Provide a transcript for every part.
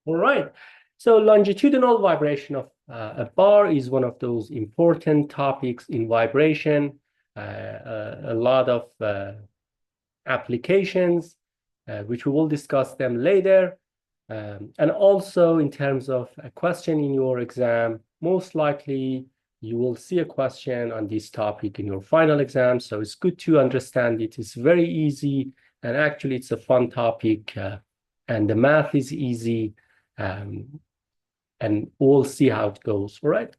All right. So longitudinal vibration of a bar is one of those important topics in vibration. A lot of applications, which we will discuss them later. And also in terms of a question in your exam, most likely you will see a question on this topic in your final exam. So it's good to understand it. It's very easy. And actually, it's a fun topic. And the math is easy. And we'll see how it goes. All right.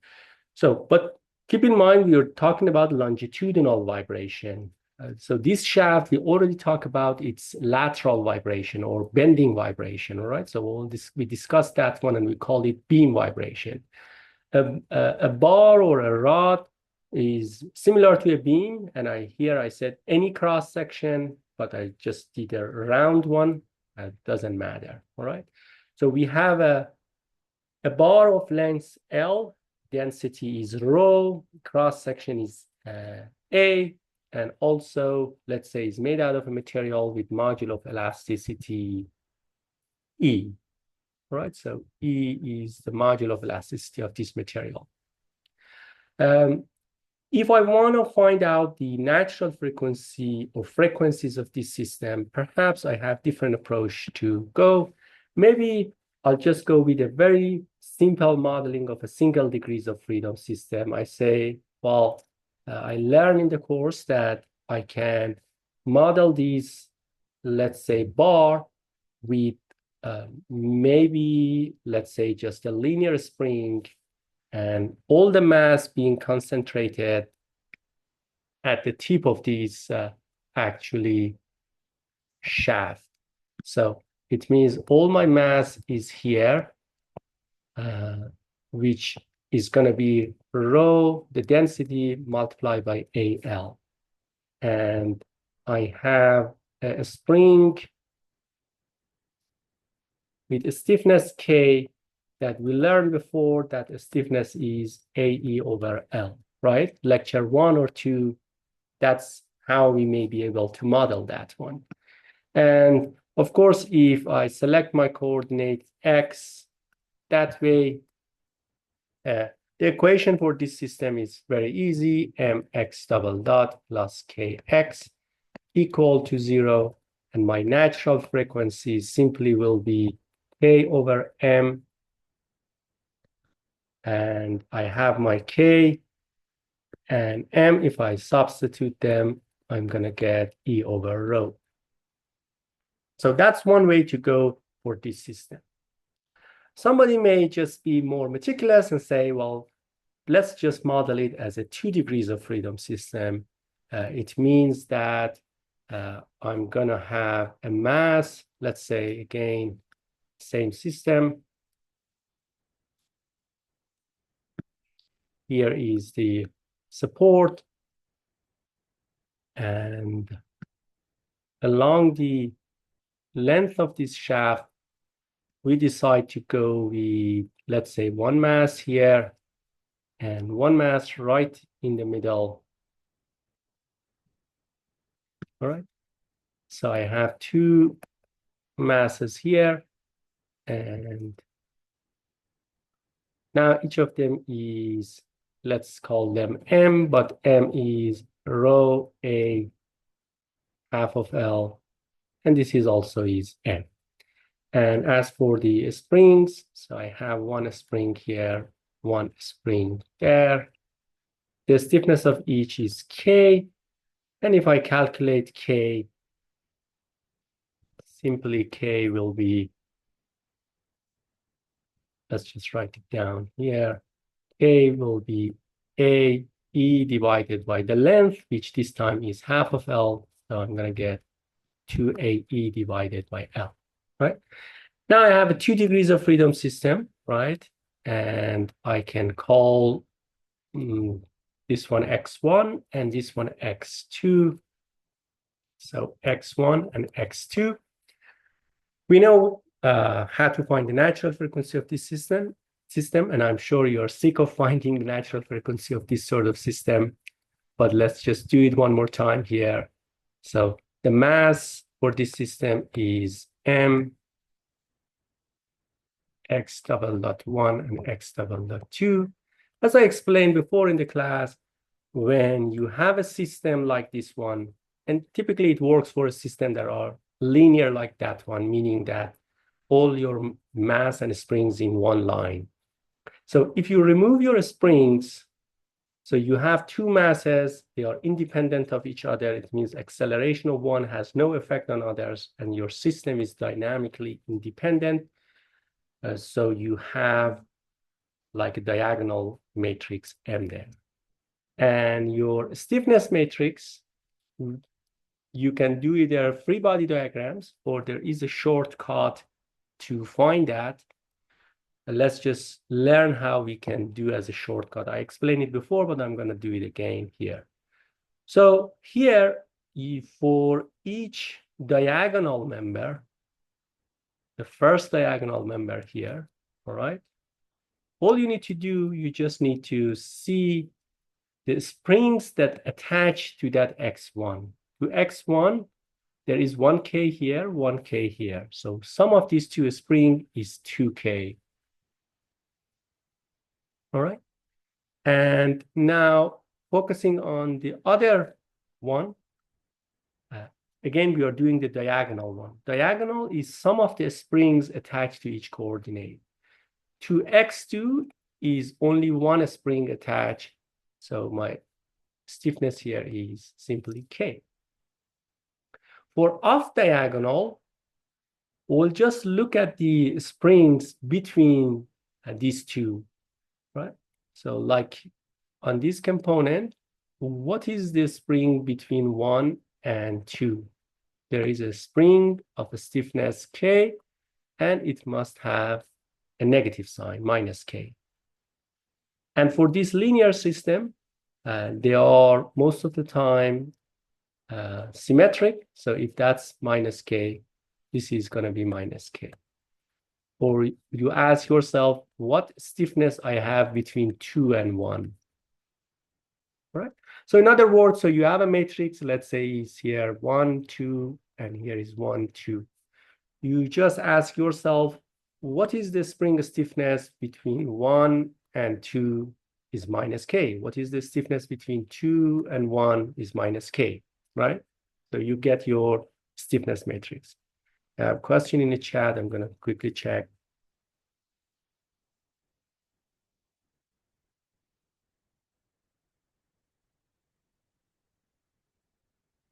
So, but keep in mind, we are talking about longitudinal vibration. So this shaft, we already talked about its lateral vibration or bending vibration, all right? So we discussed that one and we call it beam vibration. A bar or a rod is similar to a beam, and here I said any cross section, but I just did a round one. It doesn't matter, all right? So we have a bar of length L, density is rho, cross section is A, and also, let's say, is made out of a material with module of elasticity E. Right, so E is the module of elasticity of this material. If I want to find out the natural frequency or frequencies of this system, perhaps I have different approach to go. Maybe I'll just go with a very simple modeling of a single degrees of freedom system. I say, well, I learned in the course that I can model these, let's say, bar with maybe, let's say, just a linear spring and all the mass being concentrated at the tip of these actually shaft. So it means all my mass is here, which is going to be rho, the density multiplied by AL. And I have a spring with a stiffness K that we learned before that a stiffness is AE over L, right? Lecture 1 or 2, that's how we may be able to model that one. And of course, if I select my coordinate X, that way, the equation for this system is very easy. Mx double dot plus Kx equal to 0. And my natural frequency simply will be K over M. And I have my K and M. If I substitute them, I'm going to get E over rho. So that's one way to go for this system. Somebody may just be more meticulous and say, well, let's just model it as a 2 degrees of freedom system. It means that I'm going to have a mass, let's say, again, same system. Here is the support. And along the length of this shaft, we decide to go with, let's say, one mass here and one mass right in the middle. All right. So I have two masses here. And now each of them is, let's call them M, but M is rho A half of L. And this is also is M. And as for the springs, so I have one spring here, one spring there. The stiffness of each is K. And if I calculate K, simply K will be, let's just write it down here. K will be AE divided by the length, which this time is half of L. So I'm going to get 2AE divided by L, right? Now I have a 2 degrees of freedom system, right? And I can call this one X1 and this one X2. So X1 and X2. We know how to find the natural frequency of this system, and I'm sure you're sick of finding the natural frequency of this sort of system, but let's just do it one more time here. So the mass for this system is M x double dot 1 and x double dot 2. As I explained before in the class, when you have a system like this one, and typically it works for a system that are linear like that one, meaning that all your mass and springs in one line. So if you remove your springs, so you have two masses, they are independent of each other. It means acceleration of one has no effect on others, and your system is dynamically independent. So you have like a diagonal matrix M there. And your stiffness matrix, you can do either free body diagrams, or there is a shortcut to find that. Let's just learn how we can do as a shortcut. I explained it before, but I'm going to do it again here. So here, for each diagonal member, the first diagonal member here, all right, all you need to do, you just need to see the springs that attach to that x1. To x1, there is 1k here, 1k here. So sum of these two springs is 2k. All right. And now focusing on the other one, again, we are doing the diagonal one. Diagonal is sum of the springs attached to each coordinate. To x2 is only one spring attached. So my stiffness here is simply k. For off diagonal, we'll just look at the springs between these two, right? So like on this component, what is the spring between 1 and 2? There is a spring of a stiffness k, and it must have a negative sign, minus k. And for this linear system, they are most of the time symmetric. So if that's minus k, this is going to be minus k. Or you ask yourself, what stiffness I have between 2 and 1? Right? So in other words, so you have a matrix, let's say it's here 1, 2, and here is 1, 2. You just ask yourself, what is the spring stiffness between 1 and 2 is minus k? What is the stiffness between 2 and 1 is minus k, right? So you get your stiffness matrix. I have a question in the chat. I'm going to quickly check.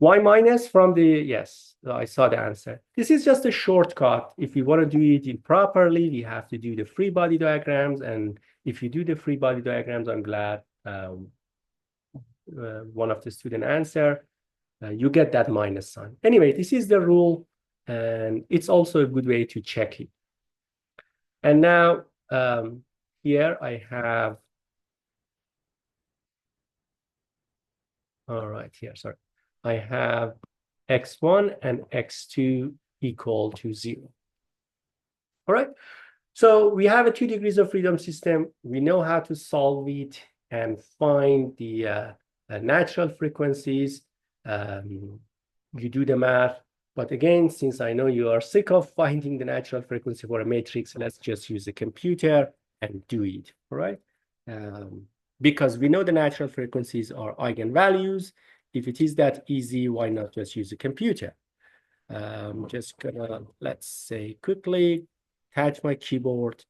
Y minus from the, yes, I saw the answer. This is just a shortcut. If we want to do it improperly, we have to do the free body diagrams. And if you do the free body diagrams, I'm glad one of the student answer, you get that minus sign. Anyway, this is the rule, and it's also a good way to check it. And now here I have, all right, here, sorry. I have x1 and x2 equal to 0. All right. So we have a 2 degrees of freedom system. We know how to solve it and find the natural frequencies. You do the math. But again, since I know you are sick of finding the natural frequency for a matrix, let's just use a computer and do it. All right. Because we know the natural frequencies are eigenvalues. If it is that easy, why not just use a computer? Just gonna, let's say, quickly attach my keyboard.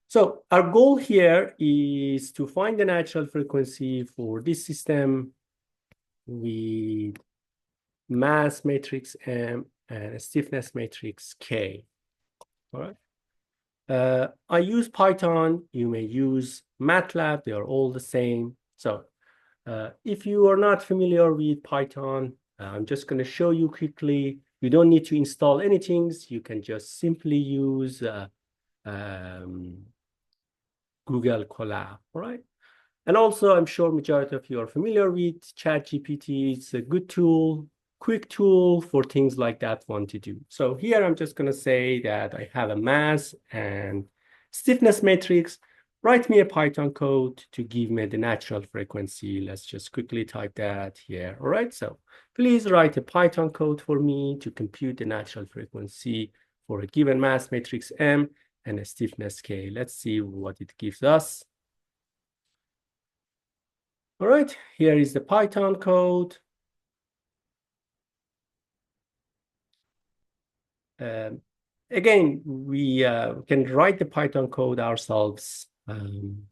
So our goal here is to find the natural frequency for this system with mass matrix M and a stiffness matrix K. All right. I use Python. You may use MATLAB. They are all the same. So if you are not familiar with Python, I'm just going to show you quickly. You don't need to install anything. You can just simply use Google Colab, all right? And also, I'm sure majority of you are familiar with ChatGPT. It's a good tool, quick tool for things like that one to do. So here, I'm just going to say that I have a mass and stiffness matrix. Write me a Python code to give me the natural frequency. Let's just quickly type that here. All right, so please write a Python code for me to compute the natural frequency for a given mass matrix M. and a stiffness K. Let's see what it gives us. All right, here is the Python code. Again, we can write the Python code ourselves,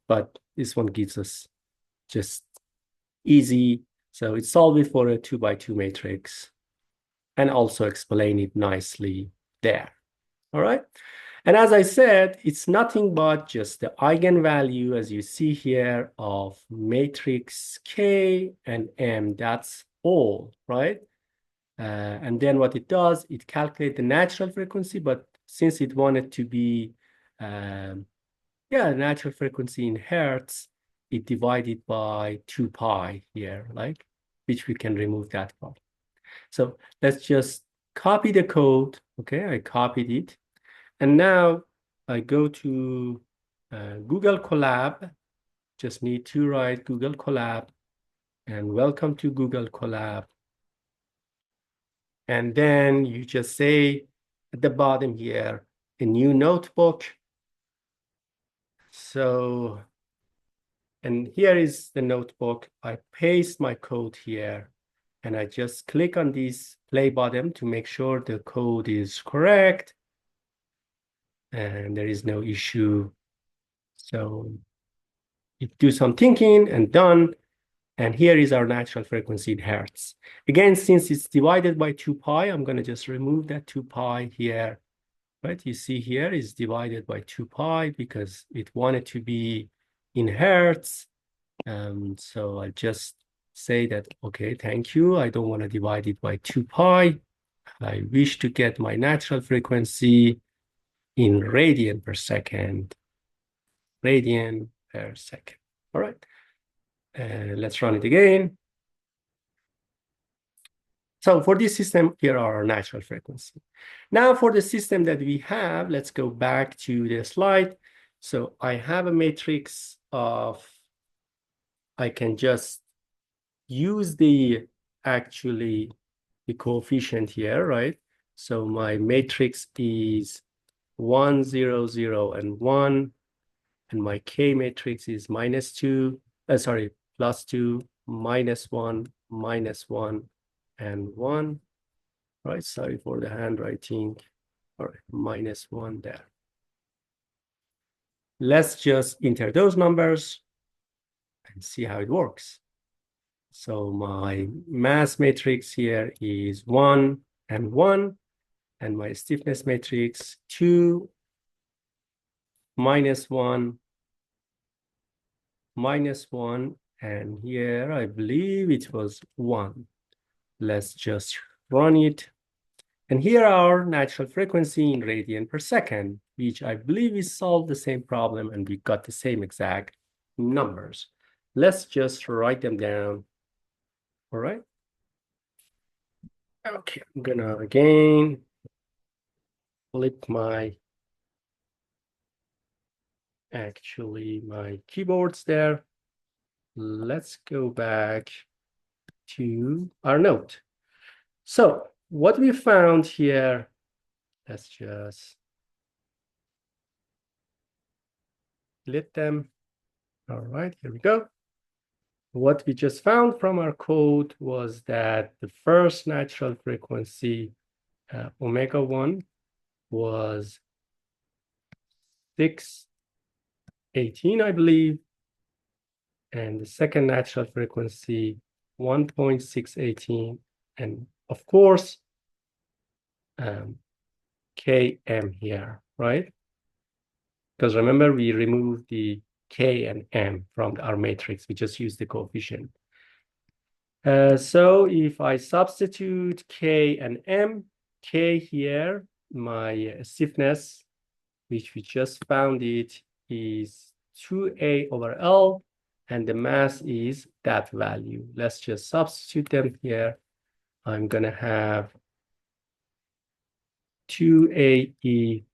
but this one gives us just easy. So it's solve it for a 2x2 matrix and also explain it nicely there. All right. And as I said, it's nothing but just the eigenvalue, as you see here, of matrix K and M. That's all, right? And then what it does, it calculates the natural frequency, but since it wanted to be, natural frequency in hertz, it divided by 2 pi here, like, which we can remove that part. So let's just copy the code. Okay, I copied it. And now I go to Google Colab. Just need to write Google Colab and welcome to Google Colab. And then you just say at the bottom here, a new notebook. So, and here is the notebook. I paste my code here and I just click on this play button to make sure the code is correct and there is no issue. So you do some thinking and done. And here is our natural frequency in hertz. Again, since it's divided by 2 pi, I'm going to just remove that 2 pi here. Right? You see here is divided by 2 pi because it wanted to be in hertz. So I just say that, okay, thank you. I don't want to divide it by 2 pi. I wish to get my natural frequency in radian per second. Radian per second. All right. Let's run it again. So for this system, here are our natural frequency. Now for the system that we have, let's go back to the slide. So I have a matrix of, I can just use the coefficient here, right? So my matrix is 1, 0, 0, and 1. And my K matrix is -2, +2, -1, -1, and 1. All right, sorry for the handwriting. All right, -1 there. Let's just enter those numbers and see how it works. So my mass matrix here is 1 and 1, and my stiffness matrix 2, -1, -1, and here I believe it was 1. Let's just run it. And here are natural frequency in radian per second, which I believe is solved the same problem and we got the same exact numbers. Let's just write them down. All right. Okay, I'm gonna again flip my keyboards there. Let's go back to our note. So what we found here, let's just let them. All right, here we go. What we just found from our code was that the first natural frequency, omega-1, was 618, I believe. And the second natural frequency, 1.618. And of course, Km here, right? Because remember, we removed the K and M from our matrix. We just used the coefficient. So if I substitute K and M, K here, my stiffness, which we just found it, is 2A over L, and the mass is that value. Let's just substitute them here. I'm going to have 2AE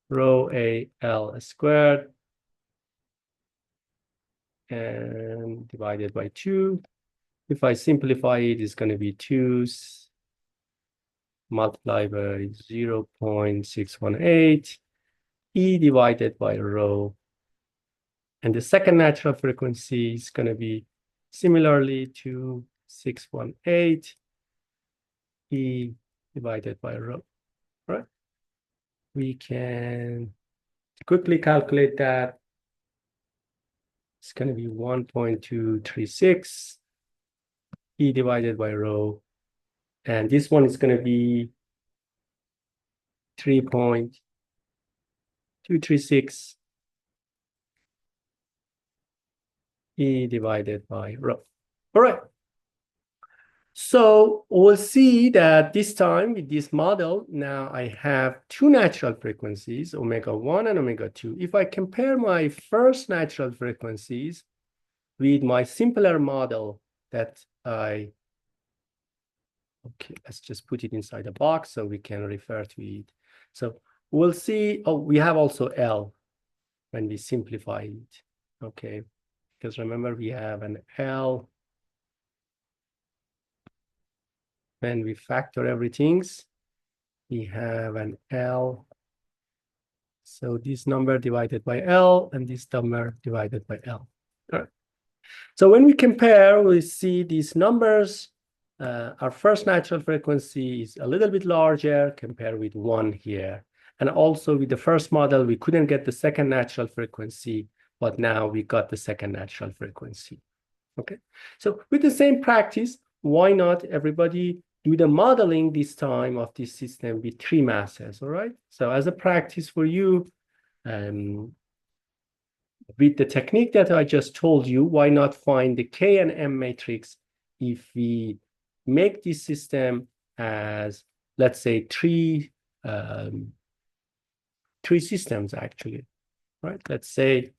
rho A L squared and divided by 2. If I simplify it, it's going to be 2 multiplied by 0.618 E divided by rho. And the second natural frequency is going to be similarly to 618 E divided by rho. All right? We can quickly calculate that. It's going to be 1.236 E divided by rho. And this one is going to be 3.236 E divided by rho. All right. So we'll see that this time with this model, now I have two natural frequencies, omega-1 and omega-2. If I compare my first natural frequencies with my simpler model that okay, let's just put it inside a box so we can refer to it. So we'll see, we have also L when we simplify it, okay? Because remember, we have an L when we factor everything, we have an L. So this number divided by L and this number divided by L. All right. So when we compare, we see these numbers. Our first natural frequency is a little bit larger compared with 1 here. And also with the first model, we couldn't get the second natural frequency, but now we got the second natural frequency. Okay. So with the same practice, why not everybody do the modeling this time of this system with 3 masses, all right? So as a practice for you, with the technique that I just told you, why not find the K and M matrix if we make this system as, let's say, three systems actually, right? Let's say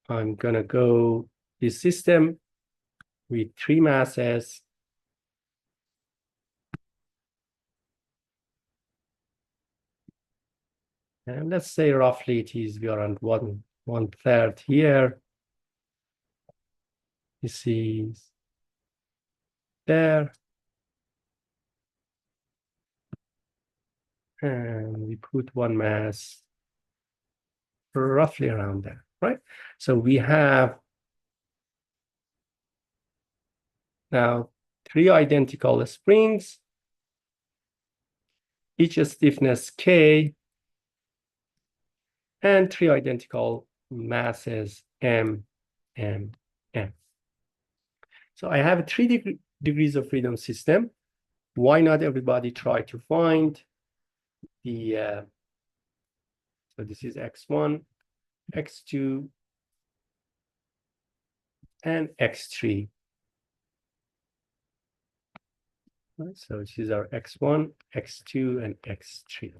I'm gonna go this system with 3 masses. And let's say roughly it is we are on one third here. This is there. And we put 1 mass roughly around there, right? So we have now 3 identical springs, each a stiffness K, and 3 identical masses M, M, M. So I have a 3 degrees of freedom system. Why not everybody try to find the, so this is X1, X2, and X3. Right, so this is our X1, X2, and X3.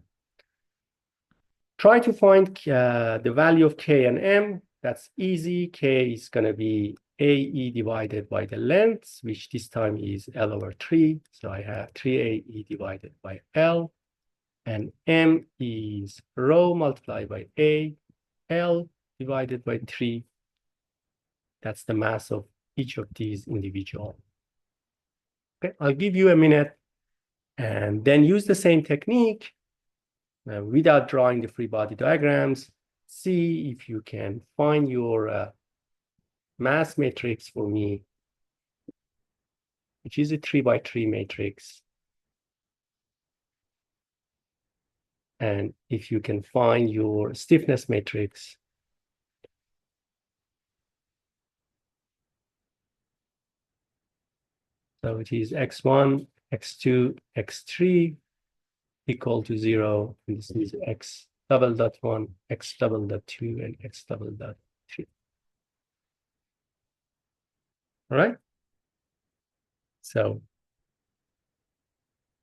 Try to find the value of K and M. That's easy. K is going to be AE divided by the length, which this time is L over 3. So I have 3AE divided by L. And M is rho multiplied by A, L divided by 3. That's the mass of each of these individual. Okay, I'll give you a minute and then use the same technique without drawing the free body diagrams. See if you can find your mass matrix for me, which is a 3 by 3 matrix. And if you can find your stiffness matrix. So it is X1, X2, X3 equal to 0. And this is X double dot 1, X double dot 2, and X double dot 3. All right. So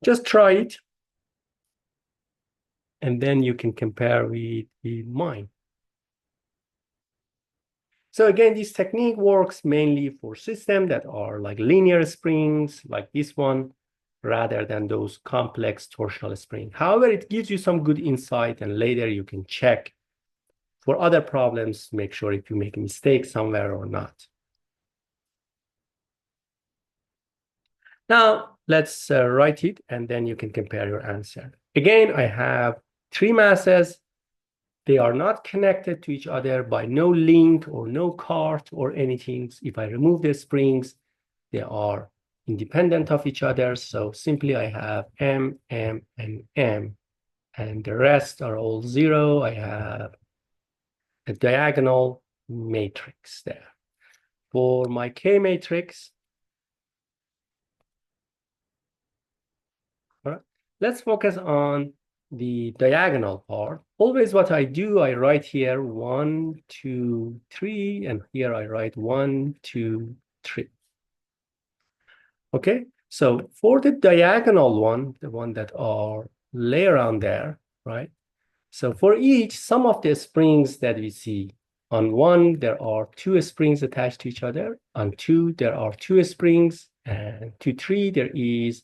just try it. And then you can compare with mine. So again, this technique works mainly for systems that are like linear springs, like this one, rather than those complex torsional springs. However, it gives you some good insight, and later you can check for other problems, make sure if you make a mistake somewhere or not. Now, let's write it, and then you can compare your answer. Again, I have three masses. They are not connected to each other by no link or no cart or anything. If I remove the springs, they are independent of each other. So simply I have M, M, and M, and the rest are all zero. I have a diagonal matrix there. For my K matrix, all right, let's focus on the diagonal part. Always what I do, I write here 1, 2, 3, and here I write 1, 2, 3. Okay, so for the diagonal one, the one that are lay around there, right? So for each, some of the springs that we see, on one, there are two springs attached to each other. On two, there are two springs. And to three, there is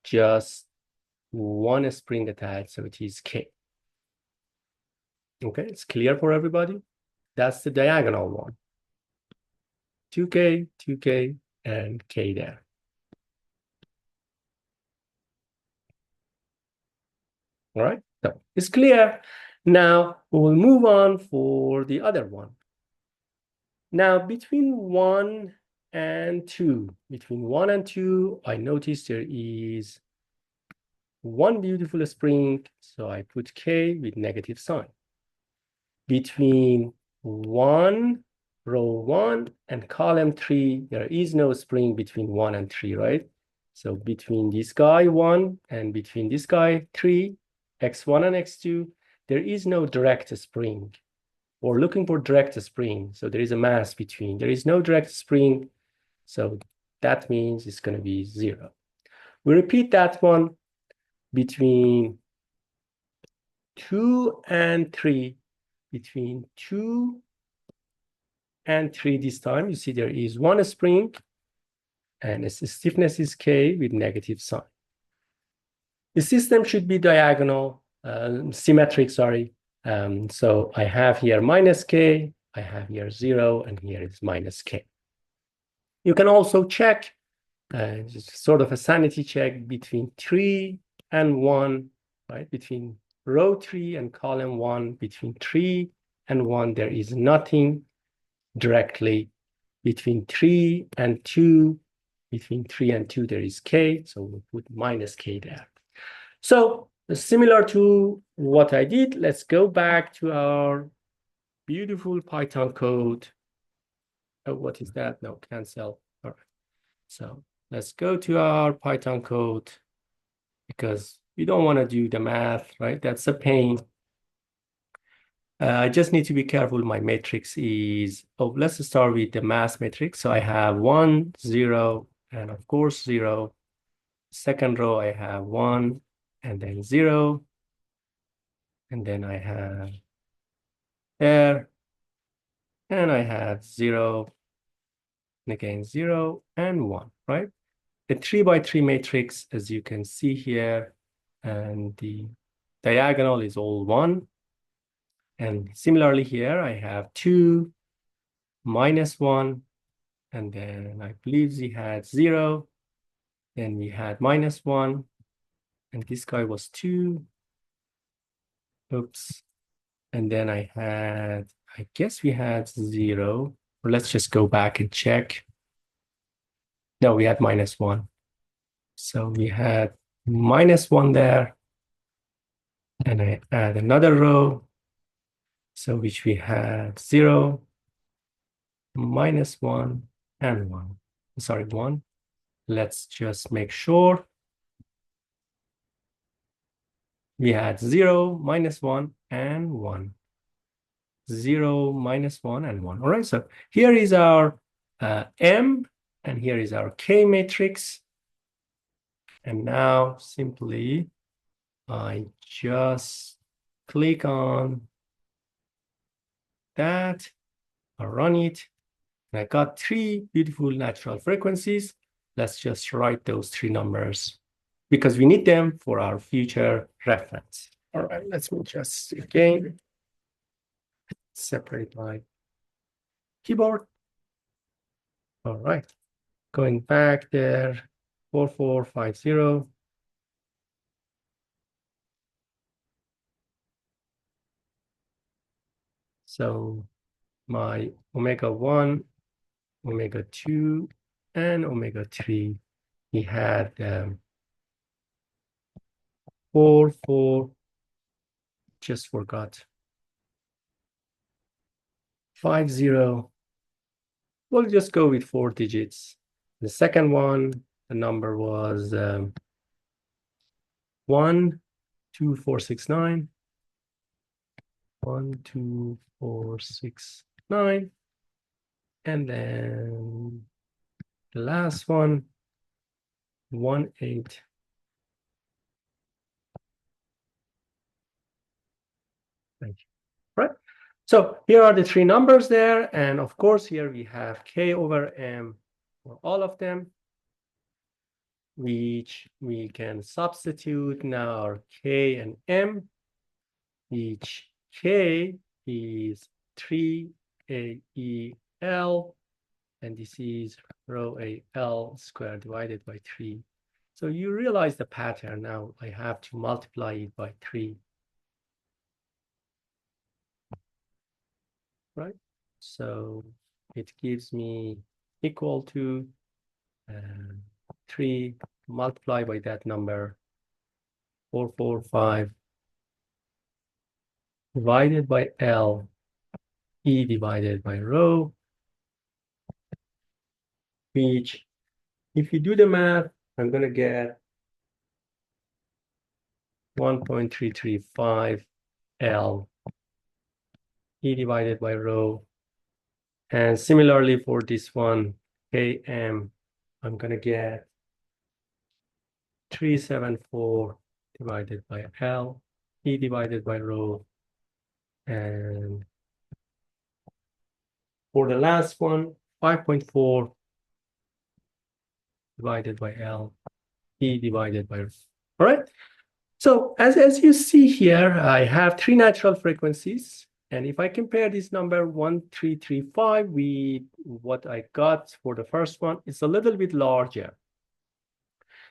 just one spring attached, so it is K. Okay, it's clear for everybody? That's the diagonal one. 2K, 2K, and K there. All right, so it's clear. Now we'll move on for the other one. Now between 1 and 2, between 1 and 2, I notice there is one beautiful spring, so I put K with negative sign. Between 1, row 1 and column 3, there is no spring between 1 and 3, right? So between this guy 1 and between this guy 3, x1 and x2, there is no direct spring. We're looking for direct spring, so there is a mass between. There is no direct spring, so that means it's going to be 0. We repeat that one between 2 and 3. Between 2 and 3 this time, you see there is one spring, and its stiffness is K with negative sign. The system should be diagonal, symmetric, sorry. So I have here minus K, I have here 0, and here is minus K. You can also check, just sort of a sanity check between 3 and 1, right? Between row 3 and column 1, between 3 and 1, there is nothing directly. Between 3 and 2, between 3 and 2, there is K, so we'll put minus K there. So similar to what I did, let's go back to our beautiful Python code. Oh, what is that? No, cancel. All right. So let's go to our Python code because we don't want to do the math, right? That's a pain. I just need to be careful. My matrix is, let's start with the mass matrix. So I have 1, 0, and of course 0. Second row, I have 1, and then 0. And then I have there, and I have 0, and again 0, and 1, right? A 3 by 3 matrix, as you can see here, and the diagonal is all 1. And similarly here, I have 2, minus 1, and then I believe we had 0, then we had minus 1, and this guy was 2. Oops. And then I guess we had 0. Or let's just go back and check. No, we had minus 1. So we had minus 1 there. And I add another row. So which we had 0, minus 1, and 1. Sorry, 1. Let's just make sure. We had 0, minus 1, and 1. 0, minus 1, and 1. All right, so here is our M, and here is our K matrix. And now simply I just click on that, I run it, and I got 3 beautiful natural frequencies. Let's just write those 3 numbers because we need them for our future reference. All right, let's just again separate my keyboard. All right, going back there. 4450. So my omega 1, omega 2, and omega 3, we had 4, just forgot, 50. We'll just go with 4 digits. The second one, the number was 12469. 12469. And then the last one, 18. Thank you. Right. So here are the 3 numbers there. And of course, here we have K over M for all of them, which we can substitute now our K and M, which K is 3AEL, and this is rho AL squared divided by 3. So you realize the pattern now. I have to multiply it by 3. Right? So it gives me equal to 3 multiplied by that number, 445 divided by L, E divided by rho, which if you do the math, I'm going to get 1.335 L, E divided by rho. And similarly for this one, Km, I'm going to get 374 divided by L, E divided by rho. And for the last one, 5.4 divided by L, E divided by rho. All right. So as you see here, I have 3 natural frequencies. And if I compare this number 1335 with what I got for the first one, it's a little bit larger.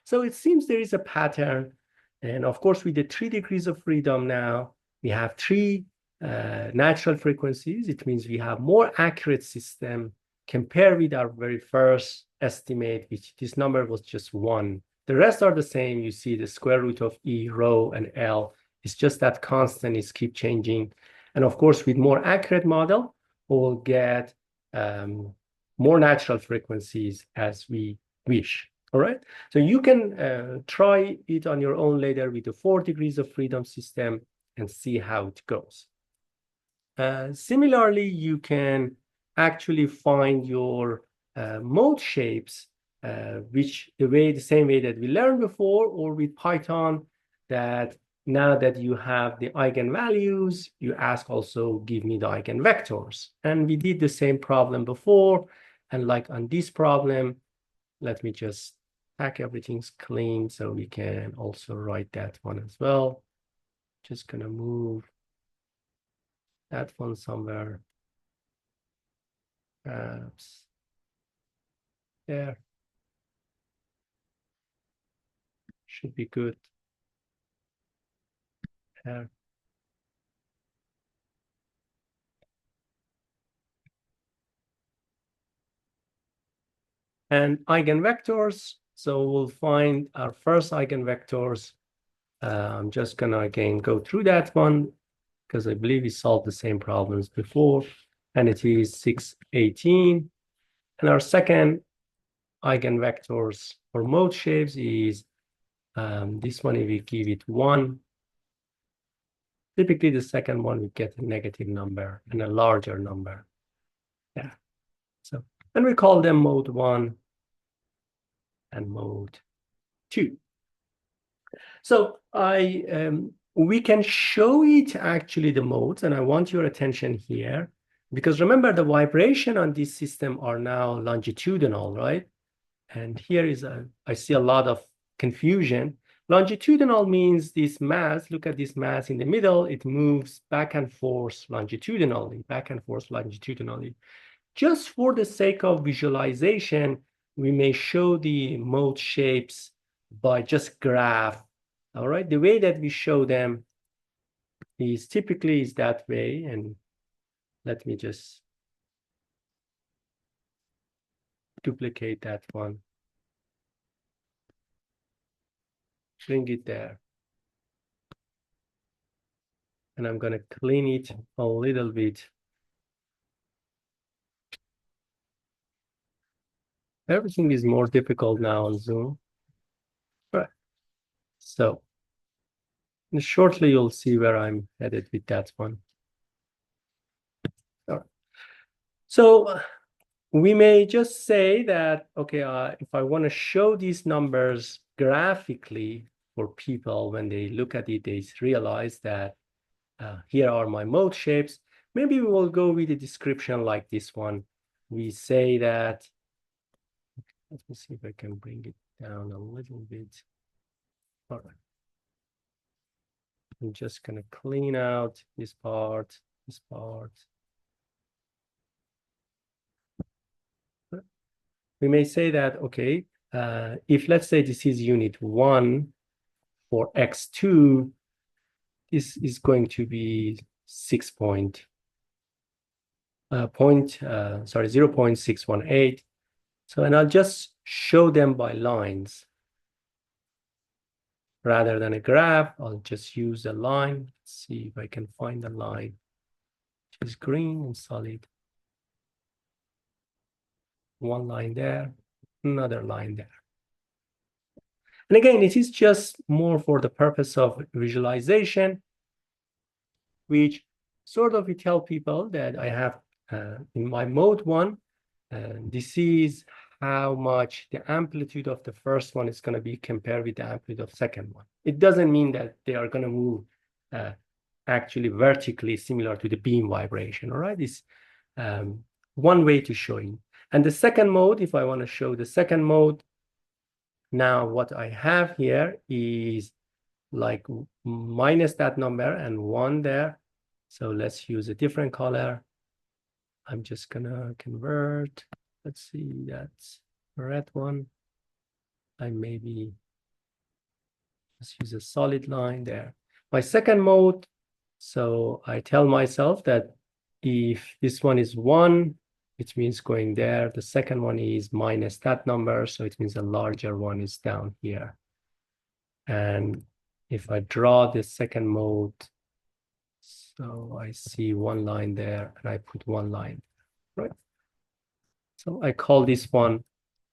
So it seems there is a pattern. And of course, with the 3 degrees of freedom now, we have 3 natural frequencies. It means we have more accurate system compared with our very first estimate, which this number was just 1. The rest are the same. You see the square root of E, rho, and L. It's just that constant is keep changing. And of course, with more accurate model, we'll get more natural frequencies as we wish. All right. So you can try it on your own later with the 4 degrees of freedom system and see how it goes. Similarly, you can actually find your mode shapes, which the same way that we learned before, or with Python, that now that you have the eigenvalues, you ask also give me the eigenvectors. And we did the same problem before. And like on this problem, let me just pack everything's clean so we can also write that one as well. Just gonna move that one somewhere. Perhaps there. Should be good. There. And eigenvectors. So we'll find our first eigenvectors. I'm just gonna again go through that one because I believe we solved the same problems before, and it is 618. And our second eigenvectors for mode shapes is this one. If we give it 1, typically the second one we get a negative number and a larger number. Yeah. So, and we call them mode 1 and mode 2. So we can show it actually the modes, and I want your attention here, because remember the vibration on this system are now longitudinal, right? And here is I see a lot of confusion. Longitudinal means this mass, look at this mass in the middle, it moves back and forth longitudinally, Just for the sake of visualization, we may show the mode shapes by just graph. All right, the way that we show them is typically is that way. And let me just duplicate that one. Bring it there. And I'm going to clean it a little bit. Everything is more difficult now on Zoom. All right. So shortly, you'll see where I'm headed with that one. All right. So we may just say that, okay, if I want to show these numbers graphically for people, when they look at it, they realize that here are my mode shapes. Maybe we will go with a description like this one. We say that, let me see if I can bring it down a little bit. All right. I'm just going to clean out this part, this part. We may say that, okay, if let's say this is unit 1 for x2, this is going to be 0.618. So, and I'll just show them by lines. Rather than a graph, I'll just use a line. Let's see if I can find a line which is green and solid. One line there, another line there. And again, it is just more for the purpose of visualization, which sort of we tell people that I have in my mode 1, this is how much the amplitude of the first one is going to be compared with the amplitude of second one. It doesn't mean that they are going to move actually vertically similar to the beam vibration, all right? It's one way to show it. And the second mode, if I want to show the second mode, now what I have here is like minus that number and 1 there. So let's use a different color. I'm just going to convert. Let's see, that's a red one. I maybe just use a solid line there. My second mode, so I tell myself that if this one is 1, it means going there. The second one is minus that number, so it means a larger one is down here. And if I draw the second mode, so I see one line there, and I put one line, right? So I call this one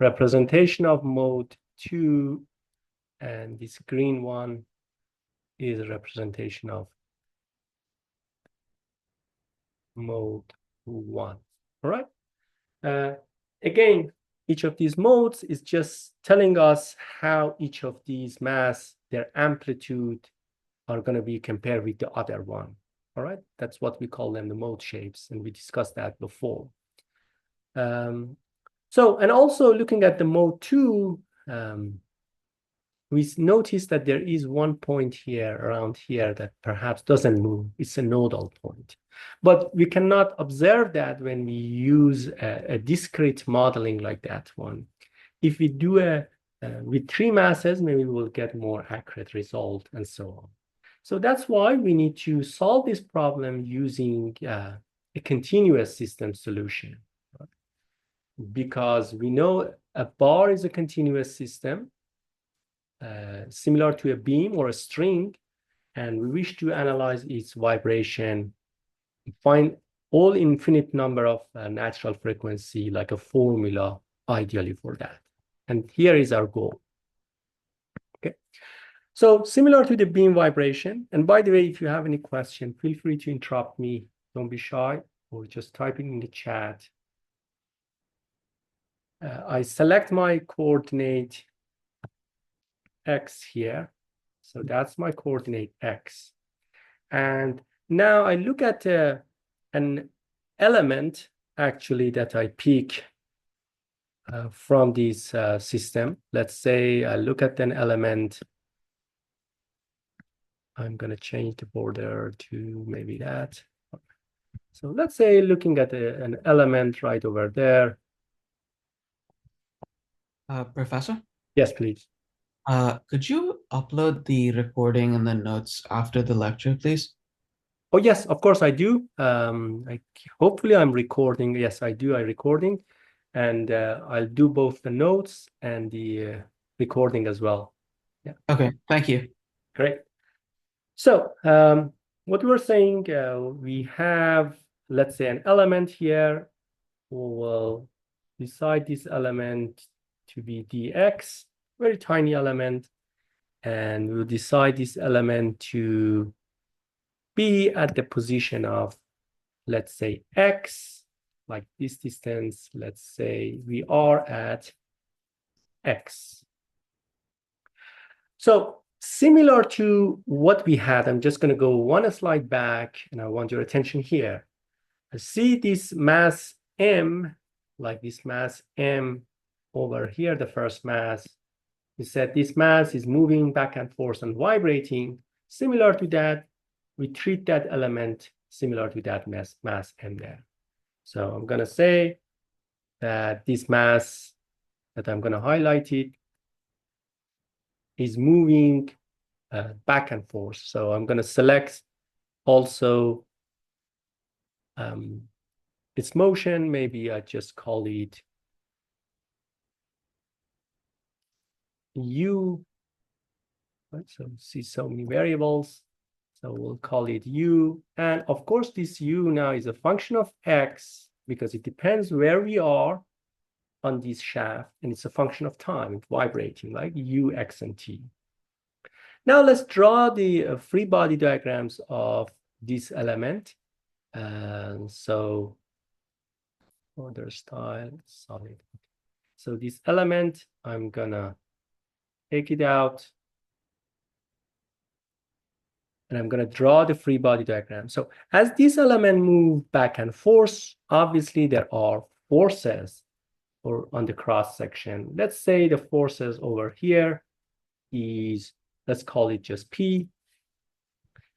representation of mode 2, and this green one is a representation of mode 1, all right? Again, each of these modes is just telling us how each of these mass, their amplitude, are going to be compared with the other one, all right? That's what we call them the mode shapes, and we discussed that before. So, and also looking at the mode 2, we notice that there is one point here, around here, that perhaps doesn't move. It's a nodal point. But we cannot observe that when we use a discrete modeling like that one. If we do with 3 masses, maybe we will get more accurate result and so on. So that's why we need to solve this problem using a continuous system solution. Because we know a bar is a continuous system, similar to a beam or a string, and we wish to analyze its vibration, find all infinite number of natural frequency, like a formula ideally for that. And here is our goal. Okay, so similar to the beam vibration, and by the way, if you have any question, feel free to interrupt me. Don't be shy, or just type it in the chat. I select my coordinate x here. So that's my coordinate x. And now I look at an element actually that I pick from this system. Let's say I look at an element. I'm going to change the border to maybe that. So let's say looking at an element right over there. Professor, Yes, please. could you upload the recording and the notes after the lecture, please? Oh, yes, of course I do. Hopefully I'm recording. Yes, I do. I'm recording, and I'll do both the notes and the recording as well. Yeah, Okay, thank you. great. So, what we were saying, we have, let's say, an element here. We will decide this element to be dx, very tiny element, and we'll decide this element to be at the position of, let's say, x, like this distance. Let's say we are at x. So similar to what we had, I'm just going to go one slide back, and I want your attention here. I see this mass m, like this mass m over here, the first mass. We said this mass is moving back and forth and vibrating. Similar to that, we treat that element similar to that mass m there. So I'm going to say that this mass that I'm going to highlight it is moving back and forth. So I'm going to select also its motion. Maybe I just call it u. Right? So see so many variables. So we'll call it u. And of course, this u now is a function of x because it depends where we are on this shaft, and it's a function of time. It's vibrating, like u, x, and t. Now let's draw the free body diagrams of this element. So order style, solid. So this element, I'm gonna take it out, and I'm gonna draw the free body diagram. So as this element moves back and forth, obviously there are forces or on the cross section. Let's say the forces over here is, let's call it just P.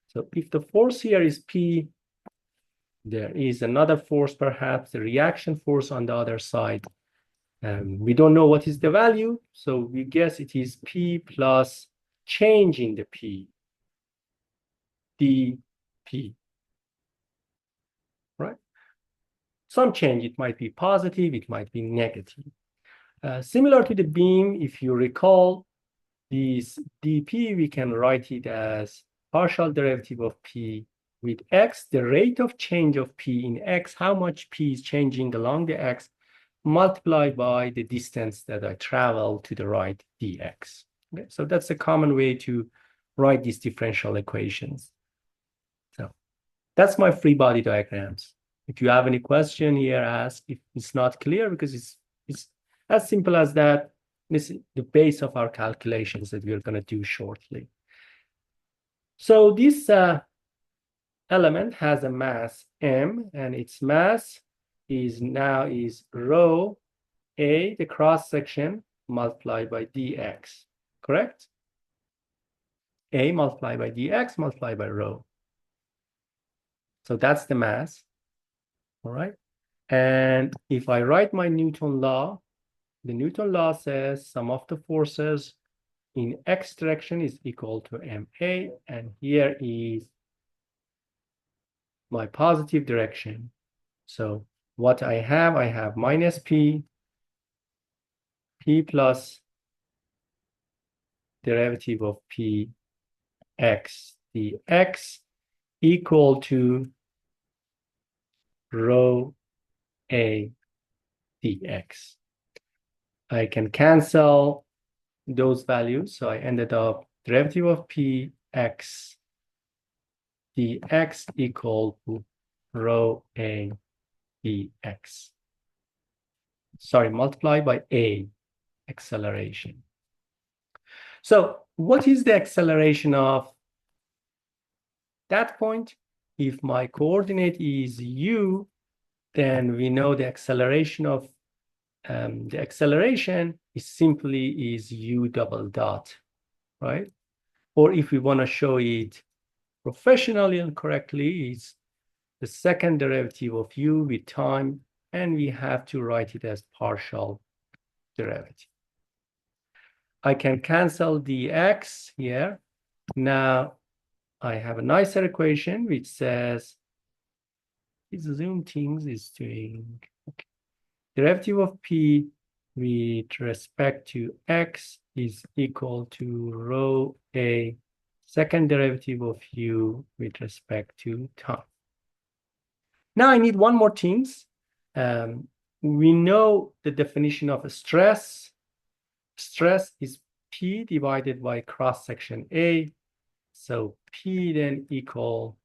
So if the force here is P, there is another force, perhaps the reaction force on the other side. We don't know what is the value, so we guess it is P plus change in the P, dP, right? Some change, it might be positive, it might be negative. Similar to the beam, if you recall, this dP, we can write it as partial derivative of P with x, the rate of change of P in x, how much P is changing along the x, multiplied by the distance that I travel to the right, dx. Okay, so that's a common way to write these differential equations. So that's my free body diagrams. If you have any question here, ask. If it's not clear, because it's as simple as that. This is the base of our calculations that we're going to do shortly. So this element has a mass m, and its mass is rho a, the cross section, multiplied by dx, correct? A multiplied by dx multiplied by rho. So that's the mass, all right? And if I write my Newton law, the Newton law says sum of the forces in x direction is equal to ma, and here is my positive direction. So what I have minus p plus derivative of p x dx equal to rho a dx. I can cancel those values, so I ended up derivative of p x dx equal to rho a dx. Sorry, multiplied by a, acceleration. So what is the acceleration of that point? If my coordinate is u, then we know the acceleration of the acceleration is simply u double dot, right? Or if we want to show it professionally and correctly, it's the second derivative of u with time, and we have to write it as partial derivative. I can cancel the x here. Now I have a nicer equation which says, this Zoom things is doing, okay. Derivative of p with respect to x is equal to rho a second derivative of u with respect to time. Now I need one more things. We know the definition of a stress. Stress is P divided by cross-section A. So P then equal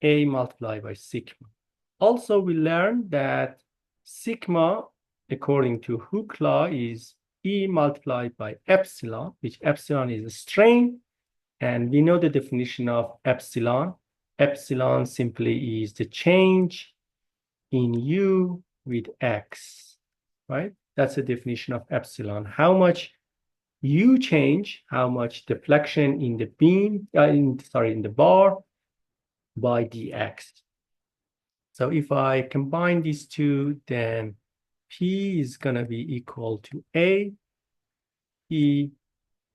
A multiplied by sigma. Also, we learned that sigma, according to Hooke's law, is E multiplied by epsilon, which epsilon is a strain. And we know the definition of epsilon. Epsilon simply is the change in U with X, right? That's the definition of epsilon. How much U change, how much deflection in the beam, in the bar by dx. So if I combine these two, then P is going to be equal to A, E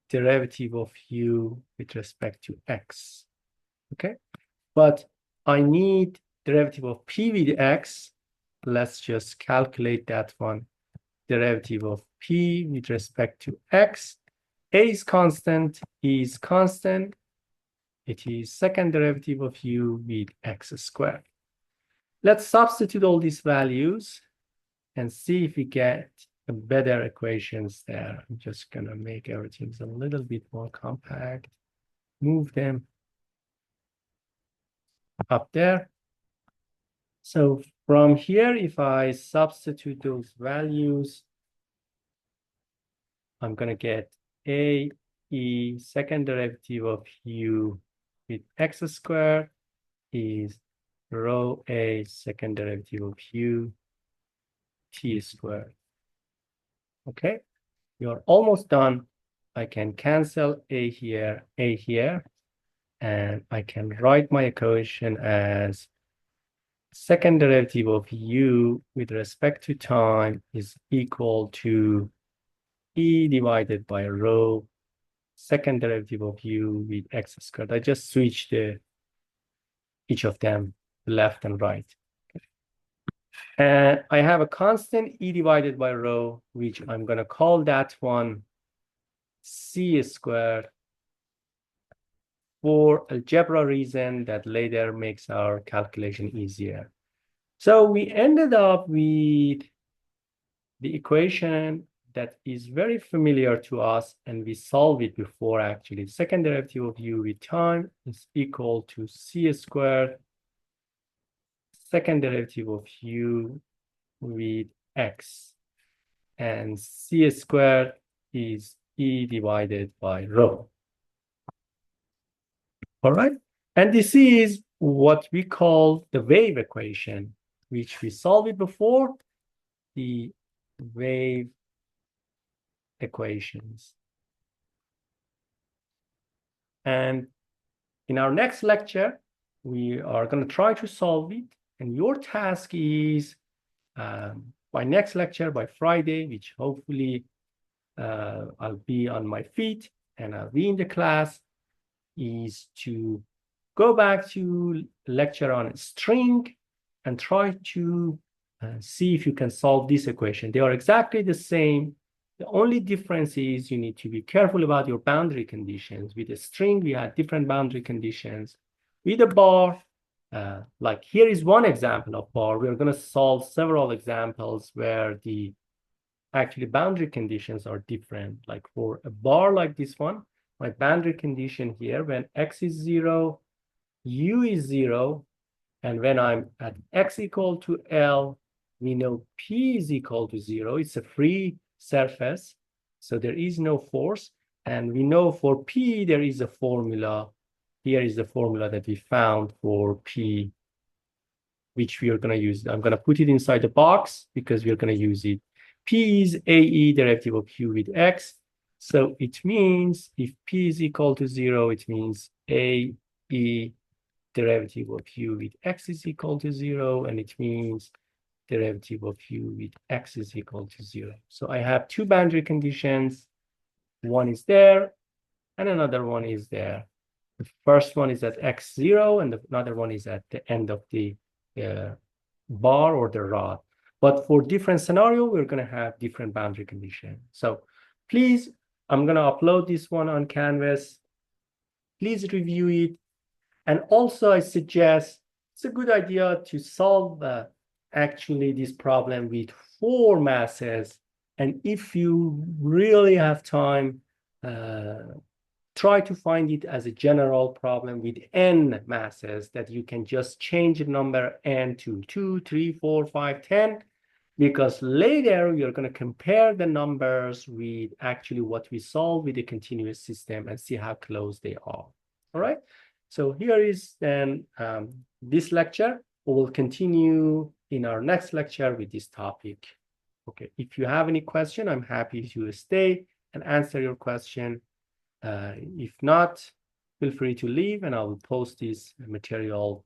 derivative of U with respect to X, okay? But I need derivative of P with X. Let's just calculate that one. Derivative of P with respect to X. A is constant, E is constant. It is second derivative of U with X squared. Let's substitute all these values and see if we get better equations there. I'm just going to make everything a little bit more compact. Move them up there. So from here, if I substitute those values, I'm going to get A, E, second derivative of U with X squared is rho A, second derivative of U, T squared. Okay, you're almost done. I can cancel A here, and I can write my equation as second derivative of U with respect to time is equal to E divided by rho second derivative of U with X squared. I just switched each of them left and right. And I have a constant E divided by rho, which I'm going to call that one C squared for algebra reason that later makes our calculation easier. So we ended up with the equation that is very familiar to us, and we solved it before actually. Second derivative of U with time is equal to C squared, second derivative of U with X, and C squared is E divided by rho. All right, and this is what we call the wave equation, which we solved it before, the wave equations. And in our next lecture, we are going to try to solve it. And your task is by next lecture, by Friday, which hopefully I'll be on my feet and I'll be in the class, is to go back to lecture on string and try to see if you can solve this equation. They are exactly the same. The only difference is you need to be careful about your boundary conditions. With a string, we had different boundary conditions. With a bar, like here is one example of bar. We're going to solve several examples where the actually boundary conditions are different. Like for a bar like this one, my boundary condition here, when x is 0, u is 0, and when I'm at x equal to L, we know P is equal to 0. It's a free surface, so there is no force. And we know for P, there is a formula. Here is the formula that we found for P, which we are going to use. I'm going to put it inside the box because we're going to use it. P is AE derivative of Q with X. So it means if P is equal to 0, it means AE derivative of U with X is equal to 0. And it means derivative of U with X is equal to 0. So I have two boundary conditions. One is there, and another one is there. The first one is at x0, and another one is at the end of the bar or the rod. But for different scenario, we're going to have different boundary condition. So please, I'm going to upload this one on Canvas. Please review it. And also, I suggest it's a good idea to solve actually this problem with 4 masses. And if you really have time, try to find it as a general problem with n masses that you can just change the number n to 2, 3, 4, 5, 10, because later you're going to compare the numbers with actually what we solve with the continuous system and see how close they are. All right. So here is then this lecture. We will continue in our next lecture with this topic. Okay. If you have any question, I'm happy to stay and answer your question. If not, feel free to leave and I will post this material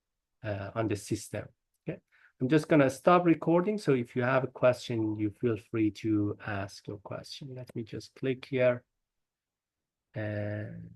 on the system. Okay. I'm just going to stop recording. So if you have a question, you feel free to ask your question. Let me just click here and